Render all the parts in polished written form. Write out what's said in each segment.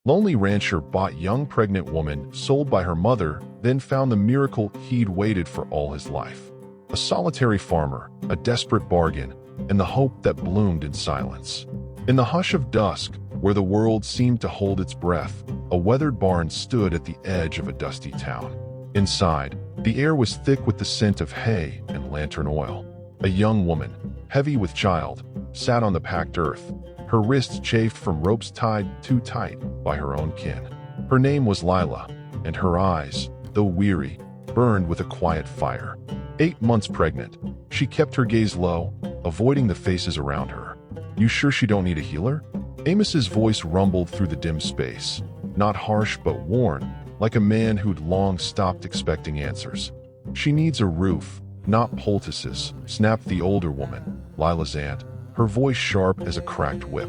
Lonely rancher bought young pregnant woman sold by her mother, then found the miracle he'd waited for all his life. A solitary farmer, a desperate bargain, and the hope that bloomed in silence. In the hush of dusk, where the world seemed to hold its breath, a weathered barn stood at the edge of a dusty town. Inside, the air was thick with the scent of hay and lantern oil. A young woman, heavy with child, sat on the packed earth, her wrists chafed from ropes tied too tight by her own kin. Her name was Lila, and her eyes, though weary, burned with a quiet fire. 8 months pregnant, she kept her gaze low, avoiding the faces around her. "You sure she don't need a healer?" Amos's voice rumbled through the dim space, not harsh but worn, like a man who'd long stopped expecting answers. "She needs a roof, not poultices," snapped the older woman, Lila's aunt, her voice sharp as a cracked whip.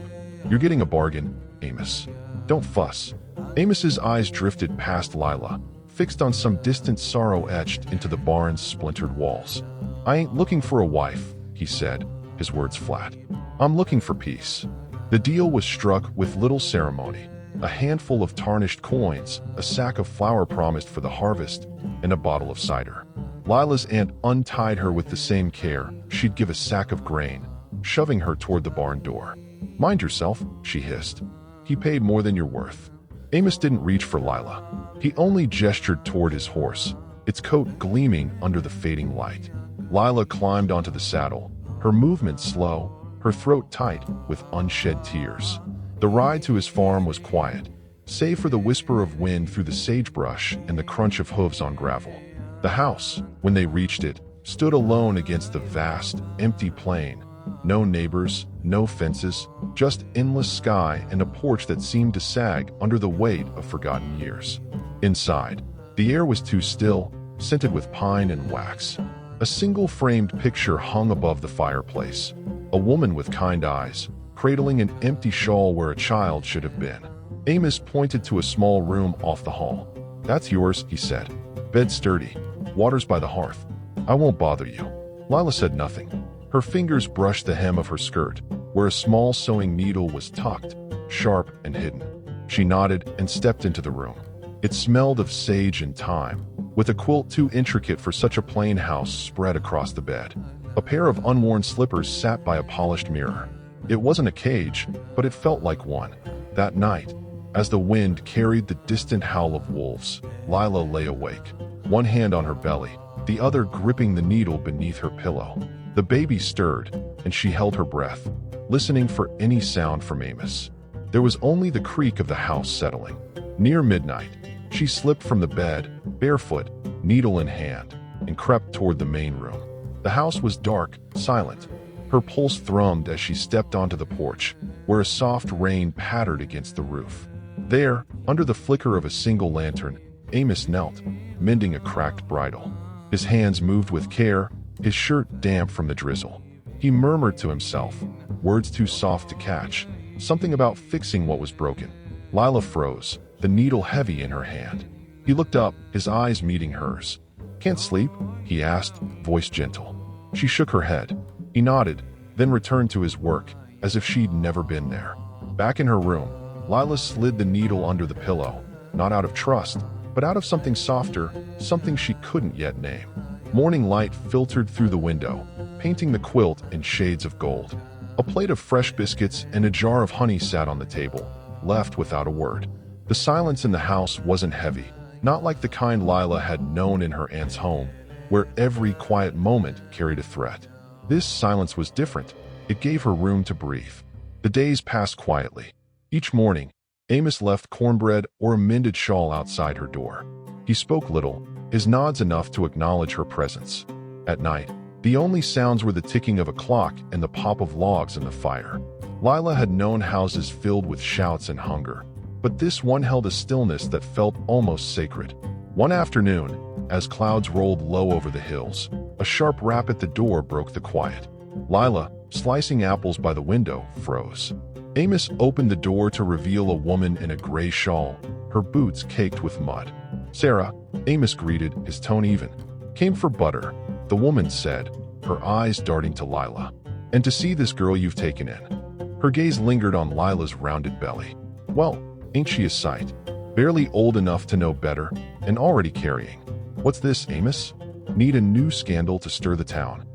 "You're getting a bargain, Amos. Don't fuss." Amos's eyes drifted past Lila, fixed on some distant sorrow etched into the barn's splintered walls. "I ain't looking for a wife," he said, his words flat. "I'm looking for peace." The deal was struck with little ceremony. A handful of tarnished coins, a sack of flour promised for the harvest, and a bottle of cider. Lila's aunt untied her with the same care she'd give a sack of grain, shoving her toward the barn door. "Mind yourself," she hissed. "He paid more than you're worth." Amos didn't reach for Lila. He only gestured toward his horse, its coat gleaming under the fading light. Lila climbed onto the saddle, her movements slow, her throat tight with unshed tears. The ride to his farm was quiet, save for the whisper of wind through the sagebrush and the crunch of hooves on gravel. The house, when they reached it, stood alone against the vast, empty plain. No neighbors, no fences, just endless sky and a porch that seemed to sag under the weight of forgotten years. Inside, the air was too still, scented with pine and wax. A single framed picture hung above the fireplace, a woman with kind eyes, cradling an empty shawl where a child should have been. Amos pointed to a small room off the hall. "That's yours," he said. "Bed sturdy, water's by the hearth. I won't bother you." Lila said nothing. Her fingers brushed the hem of her skirt, where a small sewing needle was tucked, sharp and hidden. She nodded and stepped into the room. It smelled of sage and thyme, with a quilt too intricate for such a plain house spread across the bed. A pair of unworn slippers sat by a polished mirror. It wasn't a cage, but it felt like one. That night, as the wind carried the distant howl of wolves, Lila lay awake, one hand on her belly, the other gripping the needle beneath her pillow. The baby stirred, and she held her breath, listening for any sound from Amos. There was only the creak of the house settling. Near midnight, she slipped from the bed, barefoot, needle in hand, and crept toward the main room. The house was dark, silent. Her pulse thrummed as she stepped onto the porch, where a soft rain pattered against the roof. There, under the flicker of a single lantern, Amos knelt, mending a cracked bridle. His hands moved with care, his shirt damp from the drizzle. He murmured to himself, words too soft to catch, something about fixing what was broken. Lila froze, the needle heavy in her hand. He looked up, his eyes meeting hers. "Can't sleep?" he asked, voice gentle. She shook her head. He nodded, then returned to his work, as if she'd never been there. Back in her room, Lila slid the needle under the pillow, not out of trust, but out of something softer, something she couldn't yet name. Morning light filtered through the window, painting the quilt in shades of gold. A plate of fresh biscuits and a jar of honey sat on the table, left without a word. The silence in the house wasn't heavy, not like the kind Lila had known in her aunt's home, where every quiet moment carried a threat. This silence was different. It gave her room to breathe. The days passed quietly. Each morning, Amos left cornbread or a mended shawl outside her door. He spoke little, his nods enough to acknowledge her presence. At night, the only sounds were the ticking of a clock and the pop of logs in the fire. Lila had known houses filled with shouts and hunger, but this one held a stillness that felt almost sacred. One afternoon, as clouds rolled low over the hills, a sharp rap at the door broke the quiet. Lila, slicing apples by the window, froze. Amos opened the door to reveal a woman in a gray shawl, her boots caked with mud. "Sarah," Amos greeted, his tone even. "Came for butter," the woman said, her eyes darting to Lila. "And to see this girl you've taken in." Her gaze lingered on Lila's rounded belly. "Well, Ain't she a sight? Barely old enough to know better, and already carrying. What's this, Amos? Need a new scandal to stir the town.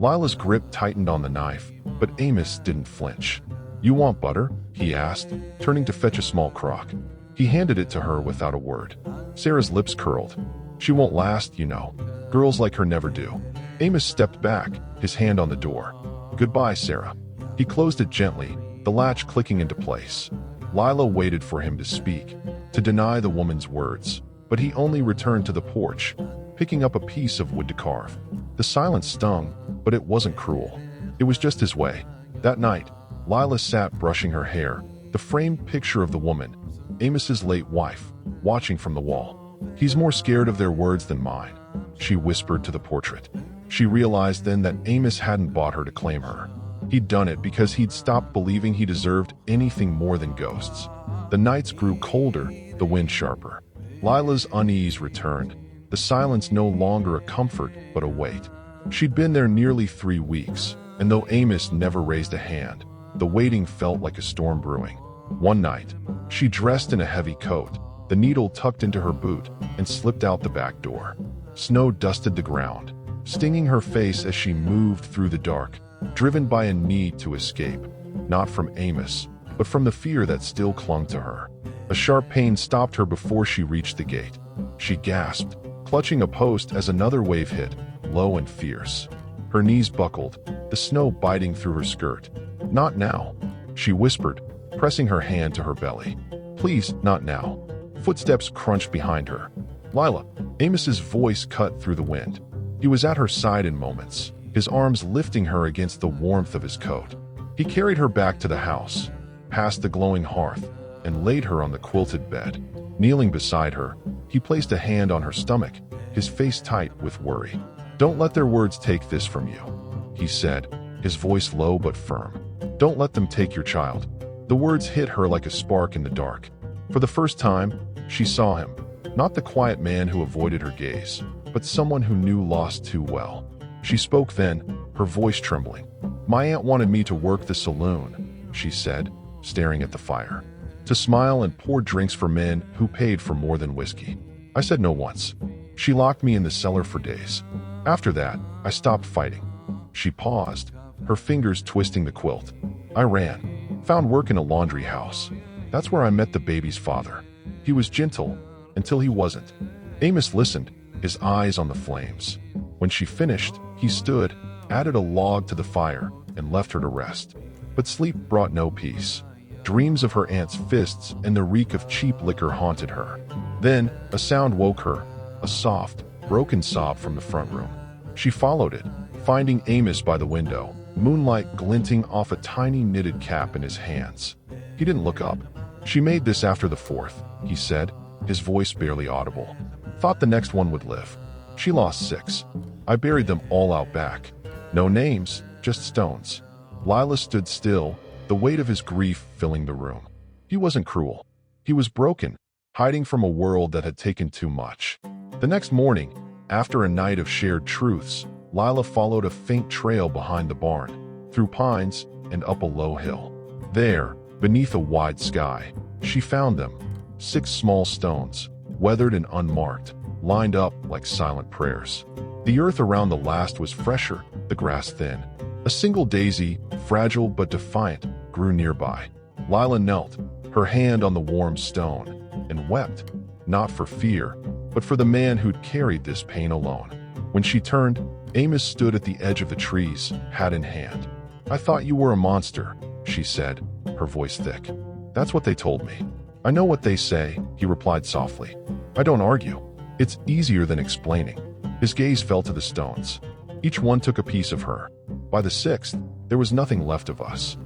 Lila's grip tightened on the knife, but Amos didn't flinch. You want butter? He asked, turning to fetch a small crock. He handed it to her without a word. Sarah's lips curled. She won't last, you know. Girls like her never do. Amos stepped back, his hand on the door. Goodbye, Sarah. He closed it gently, the latch clicking into place. Lila waited for him to speak, to deny the woman's words, but he only returned to the porch, picking up a piece of wood to carve. The silence stung, but it wasn't cruel. It was just his way. That night, Lila sat brushing her hair, the framed picture of the woman, Amos's late wife, watching from the wall. He's more scared of their words than mine, she whispered to the portrait. She realized then that Amos hadn't bought her to claim her. He'd done it because he'd stopped believing he deserved anything more than ghosts. The nights grew colder, the wind sharper. Lila's unease returned, the silence no longer a comfort but a weight. She'd been there nearly 3 weeks, and though Amos never raised a hand, the waiting felt like a storm brewing. One night, she dressed in a heavy coat, the needle tucked into her boot, and slipped out the back door. Snow dusted the ground, stinging her face as she moved through the dark, driven by a need to escape, not from Amos, but from the fear that still clung to her. A sharp pain stopped her before she reached the gate. She gasped, clutching a post as another wave hit, low and fierce. Her knees buckled, the snow biting through her skirt. Not now, she whispered, pressing her hand to her belly. Please, not now. Footsteps crunched behind her. Lila, Amos's voice cut through the wind. He was at her side in moments, his arms lifting her against the warmth of his coat. He carried her back to the house, past the glowing hearth, and laid her on the quilted bed. Kneeling beside her, he placed a hand on her stomach, his face tight with worry. Don't let their words take this from you, he said, his voice low but firm. Don't let them take your child. The words hit her like a spark in the dark. For the first time, she saw him, not the quiet man who avoided her gaze, but someone who knew loss too well. She spoke then, her voice trembling. My aunt wanted me to work the saloon, she said, staring at the fire. To smile and pour drinks for men who paid for more than whiskey. I said no once. She locked me in the cellar for days. After that, I stopped fighting. She paused, her fingers twisting the quilt. I ran, found work in a laundry house. That's where I met the baby's father. He was gentle, until he wasn't. Amos listened, his eyes on the flames. When she finished, he stood, added a log to the fire, and left her to rest. But sleep brought no peace. Dreams of her aunt's fists and the reek of cheap liquor haunted her. Then, a sound woke her, a soft, broken sob from the front room. She followed it, finding Amos by the window, moonlight glinting off a tiny knitted cap in his hands. He didn't look up. She made this after the 4th, he said, his voice barely audible. Thought the next one would live. She lost 6. I buried them all out back. No names, just stones. Lila stood still, the weight of his grief filling the room. He wasn't cruel. He was broken, hiding from a world that had taken too much. The next morning, after a night of shared truths, Lila followed a faint trail behind the barn, through pines and up a low hill. There, beneath a wide sky, she found them, 6 small stones, weathered and unmarked, lined up like silent prayers. The earth around the last was fresher, the grass thin. A single daisy, fragile but defiant, grew nearby. Lila knelt, her hand on the warm stone, and wept, not for fear, but for the man who'd carried this pain alone. When she turned, Amos stood at the edge of the trees, hat in hand. I thought you were a monster, she said, her voice thick. That's what they told me. I know what they say, he replied softly. I don't argue. It's easier than explaining. His gaze fell to the stones. Each one took a piece of her. By the 6th, there was nothing left of us.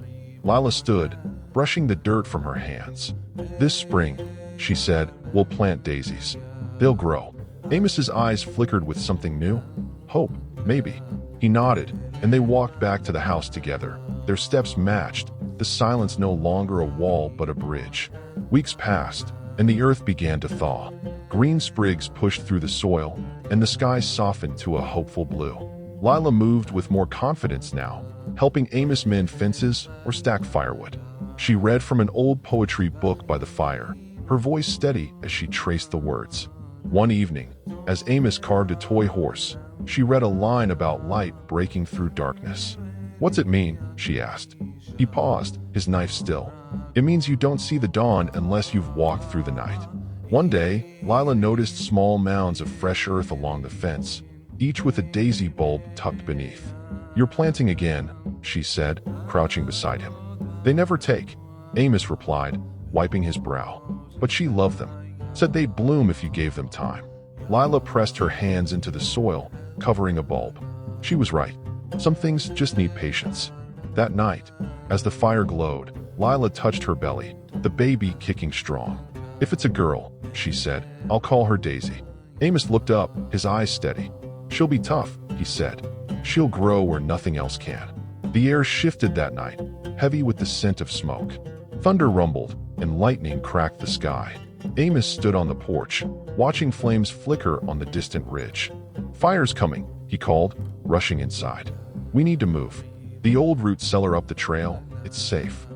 Lila stood, brushing the dirt from her hands. This spring, she said, we'll plant daisies. They'll grow. Amos's eyes flickered with something new. Hope, maybe. He nodded, and they walked back to the house together. Their steps matched, the silence no longer a wall but a bridge. Weeks passed, and the earth began to thaw. Green sprigs pushed through the soil, and the sky softened to a hopeful blue. Lila moved with more confidence now, helping Amos mend fences or stack firewood. She read from an old poetry book by the fire, her voice steady as she traced the words. One evening, as Amos carved a toy horse, she read a line about light breaking through darkness. "What's it mean?" she asked. He paused, his knife still. "It means you don't see the dawn unless you've walked through the night." One day, Lila noticed small mounds of fresh earth along the fence, each with a daisy bulb tucked beneath. "You're planting again," she said, crouching beside him. "They never take," Amos replied, wiping his brow. "But she loved them. Said they'd bloom if you gave them time." Lila pressed her hands into the soil, covering a bulb. She was right. Some things just need patience. That night, as the fire glowed, Lila touched her belly, the baby kicking strong. "If it's a girl," she said, "I'll call her Daisy." Amos looked up, his eyes steady. "She'll be tough," he said. "She'll grow where nothing else can." The air shifted that night, heavy with the scent of smoke. Thunder rumbled, and lightning cracked the sky. Amos stood on the porch, watching flames flicker on the distant ridge. "Fire's coming," he called, rushing inside. "We need to move. The old root cellar up the trail, it's safe."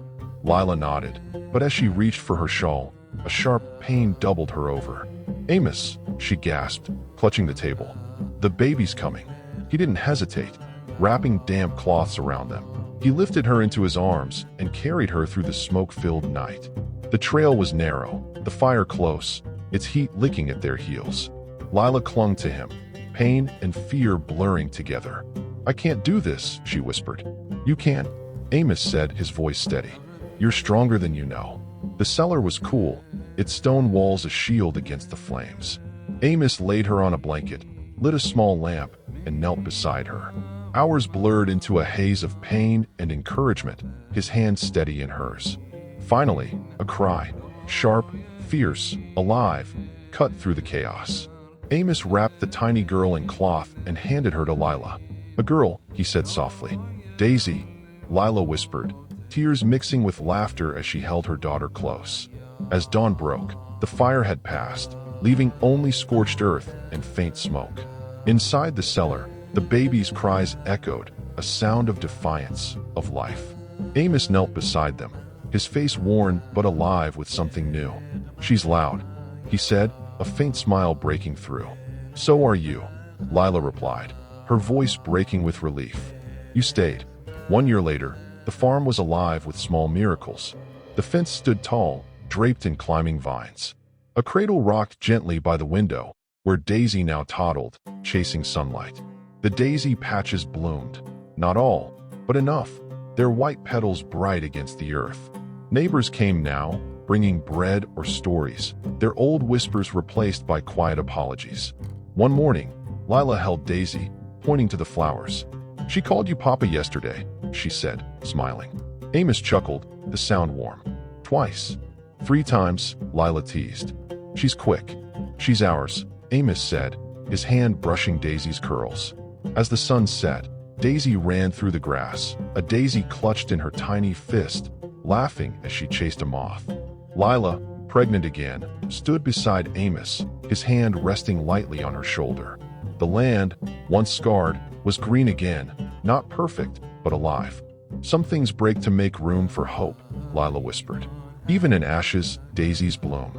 Lila nodded, but as she reached for her shawl, a sharp pain doubled her over. "Amos," she gasped, clutching the table. "The baby's coming." He didn't hesitate, wrapping damp cloths around them. He lifted her into his arms and carried her through the smoke-filled night. The trail was narrow, the fire close, its heat licking at their heels. Lila clung to him, pain and fear blurring together. "I can't do this," she whispered. "You can," Amos said, his voice steady. "You're stronger than you know." The cellar was cool, its stone walls a shield against the flames. Amos laid her on a blanket, lit a small lamp, and knelt beside her. Hours blurred into a haze of pain and encouragement, his hand steady in hers. Finally, a cry, sharp, fierce, alive, cut through the chaos. Amos wrapped the tiny girl in cloth and handed her to Lila. "A girl," he said softly. "Daisy," Lila whispered, tears mixing with laughter as she held her daughter close. As dawn broke, the fire had passed, leaving only scorched earth and faint smoke. Inside the cellar, the baby's cries echoed, a sound of defiance, of life. Amos knelt beside them, his face worn but alive with something new. "She's loud," he said, a faint smile breaking through. "So are you," Lila replied, her voice breaking with relief. "You stayed." 1 year later, the farm was alive with small miracles. The fence stood tall, draped in climbing vines. A cradle rocked gently by the window, where Daisy now toddled, chasing sunlight. The daisy patches bloomed. Not all, but enough, their white petals bright against the earth. Neighbors came now, bringing bread or stories, their old whispers replaced by quiet apologies. One morning, Lila held Daisy, pointing to the flowers. "She called you Papa yesterday," she said, smiling. Amos chuckled, the sound warm. "Twice." "3 times, Lila teased. "She's quick." "She's ours," Amos said, his hand brushing Daisy's curls. As the sun set, Daisy ran through the grass, a daisy clutched in her tiny fist, laughing as she chased a moth. Lila, pregnant again, stood beside Amos, his hand resting lightly on her shoulder. The land, once scarred, was green again, not perfect, but alive. "Some things break to make room for hope," Lila whispered. "Even in ashes, daisies bloom."